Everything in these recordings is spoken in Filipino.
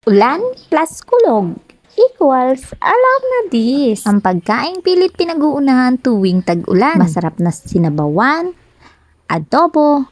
Ulan plus kulog equals alam na this. Ang pagkaing pilit pinag-uunahan tuwing tag-ulan. Masarap na sinabawan, adobo,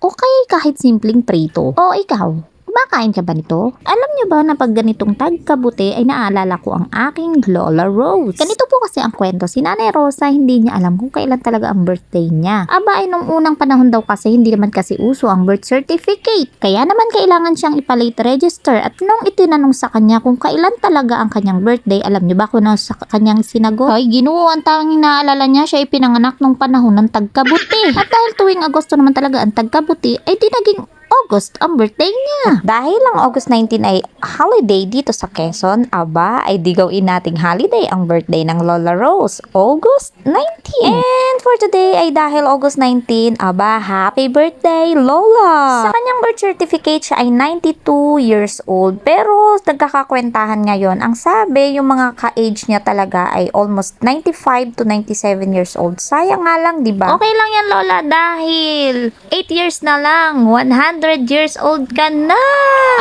o kaya kahit simpleng prito. O ikaw, kumakain ka ba nito? Alam niyo ba na pag ganitong tagkabuti ay naaalala ko ang aking Lola Rose. Ganito po kasi ang kwento. Si Nanay Rosa hindi niya alam kung kailan talaga ang birthday niya. Aba ay nung unang panahon daw kasi hindi naman kasi uso ang birth certificate. Kaya naman kailangan siyang ipalate register at nung itinanong sa kanya kung kailan talaga ang kanyang birthday, alam niyo ba kung ano sa kanyang sinagot? Ay Ginoo, ang tanging naalala niya siya ay pinanganak nung panahon ng tagkabuti. At dahil tuwing Agosto naman talaga ang tagkabuti ay di naging August ang birthday niya. Dahil ang August 19 ay holiday dito sa Quezon, aba ay digawin nating holiday ang birthday ng Lola Rose, August 19. And for today ay dahil August 19, aba happy birthday Lola! Sa kanyang birth certificate siya ay 92 years old pero nagkakakwentahan ngayon. Ang sabi yung mga ka-age niya talaga ay almost 95 to 97 years old. Sayang nga lang, di ba? Okay lang yan Lola dahil 8 years na lang, 100 years old ka na.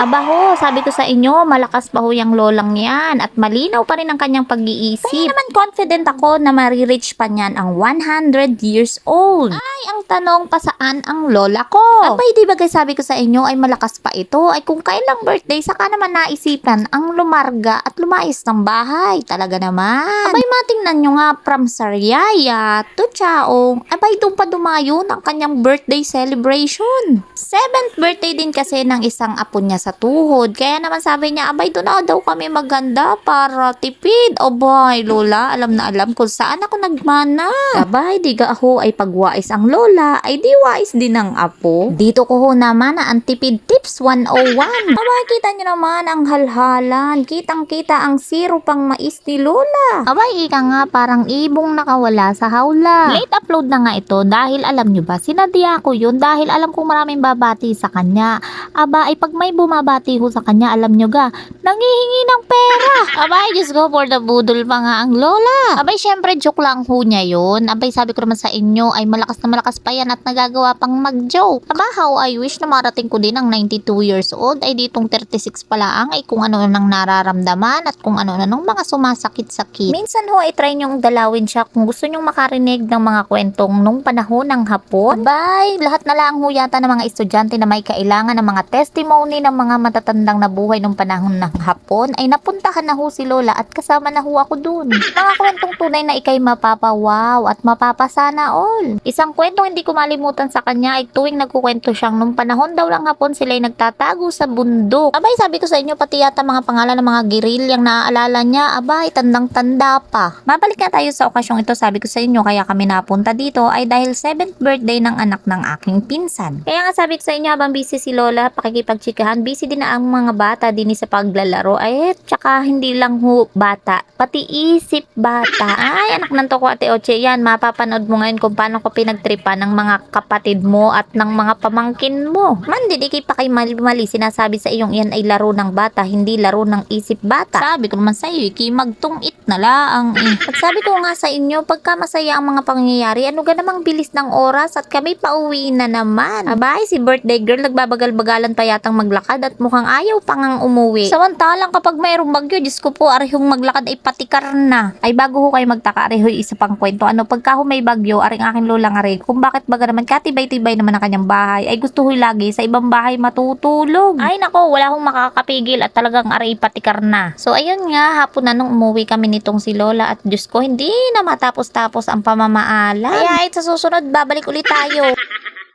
Aba ho, sabi ko sa inyo, malakas pa ho yung lolang yan at malinaw pa rin ang kanyang pag-iisip. Kaya naman confident ako na marireach pa niyan ang 100 years old. Ay, ang tanong pa saan ang lola ko? Abay, di ba guys sabi ko sa inyo ay malakas pa ito? Ay kung kailang birthday, saka naman naisipan ang lumarga at lumayas ng bahay. Talaga naman. Abay, matingnan nyo nga from Sariaya to Chaong. Abay, doon pa dumayo ng kanyang birthday celebration. 7th birthday din kasi ng isang apo niya sa tuhod. Kaya naman sabi niya, abay doon na daw kami maganda para tipid. Abay, lola, alam na alam kung saan ako nagmana. Abay, di ga ako ay pagwais ang lola, ay di wais din ang apo. Dito ko ho naman na ang tipid tips 101. Abay, kita niyo naman ang halhalan. Kitang-kita ang siro pang mais ni lola. Abay, ika nga parang ibong nakawala sa hawla. Late upload na nga ito dahil alam niyo ba, sinadya ko yun dahil alam kong maraming babati sa kanya. Aba, ay pag may bumabati ho sa kanya, alam nyo ga, nanghihingi ng pera. Abay, just go for the budol pa nga ang lola. Abay, syempre, joke lang ho niya yun. Abay, sabi ko naman sa inyo, ay malakas na malakas pa yan at nagagawa pang mag-joke. Aba, how I wish na marating ko din ang 92 years old, ay ditong 36 pa lang, ay kung ano nang nararamdaman at kung ano nang mga sumasakit-sakit. Minsan ho, ay try nyong dalawin siya kung gusto nyong makarinig ng mga kwentong nung panahon ng hapon. Abay, lahat na lang ho yata ng mga estudyante na may kailangan ng mga testimony ng mga matatandang nabuhay nung panahon ng hapon ay napuntahan na ho si Lola at kasama na ho ako dun. Mga kwentong tunay na ikay mapapawaw at mapapasana all. Isang kwentong hindi ko malimutan sa kanya ay tuwing nagkukwento siyang nung panahon daw lang hapon sila ay nagtatago sa bundok. Abay, sabi ko sa inyo pati yata mga pangalan ng mga gerilyang naaalala niya, abay, tandang-tanda pa. Mabalik na tayo sa okasyong ito, sabi ko sa inyo kaya kami napunta dito ay dahil 7th birthday ng anak ng aking pinsan. Kaya nga sabi ko sa inyo habang busy si Lola pakikipagtsikahan, busy din na ang mga bata din sa paglalaro. Ay, tsaka hindi lang ho bata, pati isip bata. Ay, anak ng toko ate Oche, yan, mapapanood mo ngayon kung paano ko pinagtripan ng mga kapatid mo at ng mga pamangkin mo. Man, di pa kay mali sinasabi sa iyong yan ay laro ng bata, hindi laro ng isip bata. Sabi ko naman sa iyo, magtungit na laang eh. At sabi ko nga sa inyo, pagka masaya ang mga pangyayari, ano ga namang bilis ng oras at kami pauwi na naman. Abay, si birthday girl nagbabagal-bagalan pa yatang maglakad at mukhang ayaw pa ngang umuwi. Samantalang kapag mayroong bagyo, Diyos ko po, arihong maglakad ay patikar na. Ay bago ho kayo magtaka, arihoy isa pang kwento. Ano, pagka ho may bagyo, aring aking lolang ari, kung bakit baga naman katibay-tibay naman ang kanyang bahay, ay gusto ho lagi sa ibang bahay matutulog. Ay nako, wala hong makakapigil at talagang ari patikar na. So ayun nga, hapon na nung umuwi kami nitong si Lola at Diyos ko, hindi na matapos-tapos ang pamamaalam. Kaya sa susunod, babalik ulit tayo.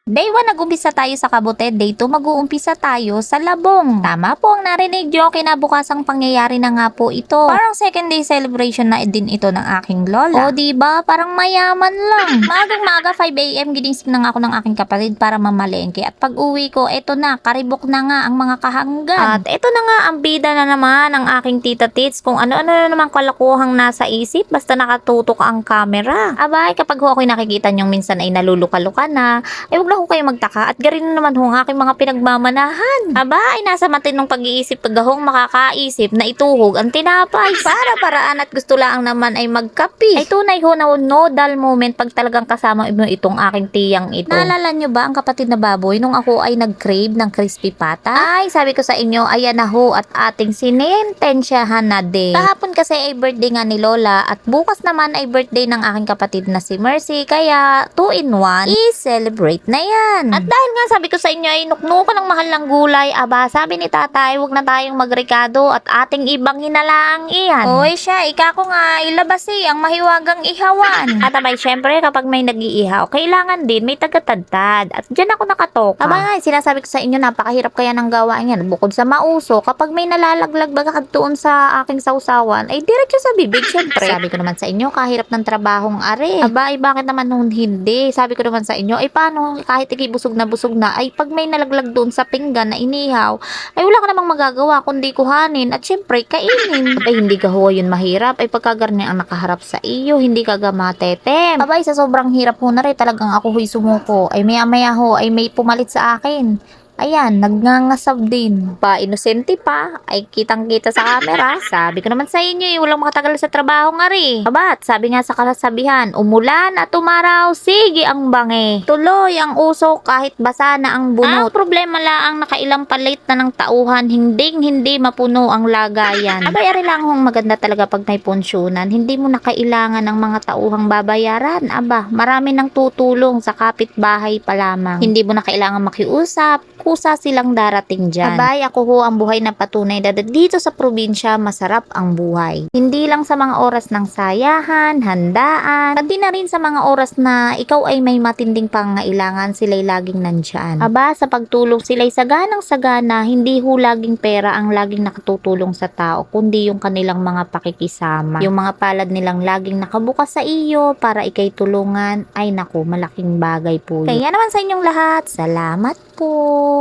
Day 1, nag-umpisa tayo sa Kabute. Day 2, mag-uumpisa tayo sa Labong. Tama po ang narinig nyo, kinabukasang pangyayari na nga po ito. Parang second day celebration na din ito ng aking lola. O diba, parang mayaman lang. Maagang-maaga, 5 AM, ginising na nga ako ng aking kapatid para mamalengke. At pag uwi ko, eto na, karibok na nga ang mga kahanggan. At eto na nga, ang bida na naman ang aking tita Tits. Kung ano-ano na naman kalakuhang nasa isip, basta nakatutok ang camera. Abay, kapag ho ako'y nakikita nyong minsan ay naluluka-luka na, ay wag na na ho kayo magtaka at garin naman ho ang aking mga pinagmamanahan. Aba, ay nasa matinong pag-iisip pagahong makakaisip na ituhog ang tinapay. Para paraan at gusto lang naman ay magkapi. Ay tunay ho na nodal moment pag talagang kasama mo itong aking tiyang ito. Naalala nyo ba ang kapatid na baboy nung ako ay nag-crave ng crispy pata? Ay, sabi ko sa inyo, ayan na ho at ating sinintensyahan na din. Kahapon kasi ay birthday nga ni Lola at bukas naman ay birthday ng aking kapatid na si Mercy. Kaya 2 in 1, i-celebrate na yan. At dahil nga sabi ko sa inyo ay nuknukan ng mahal ng gulay, aba sabi ni tatay, wag na tayong magrekado at ating ibang hinalaang iyan. Oy siya, ika ko nga ilabas ang mahiwagang ihawan. At abay syempre kapag may nag-iihaw, kailangan din may tagatadtad. At dyan ako nakatoka. Aba nga, sinasabi ko sa inyo, napakahirap kaya ng gawain yan. Bukod sa mauso, kapag may nalalaglag baga doon sa aking sausawan, ay diretso sa bibig syempre. Sabi ko naman sa inyo, kahirap ng trabahong are. Aba, ay bakit naman nung hindi? Sabi ko naman sa inyo, ay paano kahit ikibusog na, ay pag may nalaglag doon sa pinggan na inihaw, ay wala ka namang magagawa kundi kuhanin at syempre kainin. Ay hindi ka ho yun mahirap, ay pagkagarni ang nakaharap sa iyo, hindi ka gamatetem. Abay, sa sobrang hirap ho na rin, talagang ako ho'y sumuko. Ay maya ho, ay may pumalit sa akin. Ayan, nagngangasab din. Pa-inosente pa, ay kitang-kita sa camera. Sabi ko naman sa inyo, walang makatagal sa trabaho nga rin. Abat, sabi nga sa kasabihan, umulan at umaraw, sige ang bangi. Tuloy ang usok kahit basa na ang bunot. Ang problema lang, nakailang palit na ng tauhan, hindi mapuno ang lagayan. Abay, ari lang hong maganda talaga pag may punsyonan. Hindi mo na kailangan ng mga tauhang babayaran. Aba, marami nang tutulong sa kapitbahay pa lamang. Hindi mo na kailangan makiusap, kusa silang darating dyan. Abay, ako ho ang buhay na patunay na dito sa probinsya, masarap ang buhay. Hindi lang sa mga oras ng sayahan, handaan, pati na rin sa mga oras na ikaw ay may matinding pangailangan, sila'y laging nandyan. Aba, sa pagtulong sila'y saganang sagana, hindi ho laging pera ang laging nakatutulong sa tao, kundi yung kanilang mga pakikisama. Yung mga palad nilang laging nakabukas sa iyo para ikay tulungan, ay naku, malaking bagay po yun. Kaya naman sa inyong lahat, salamat po!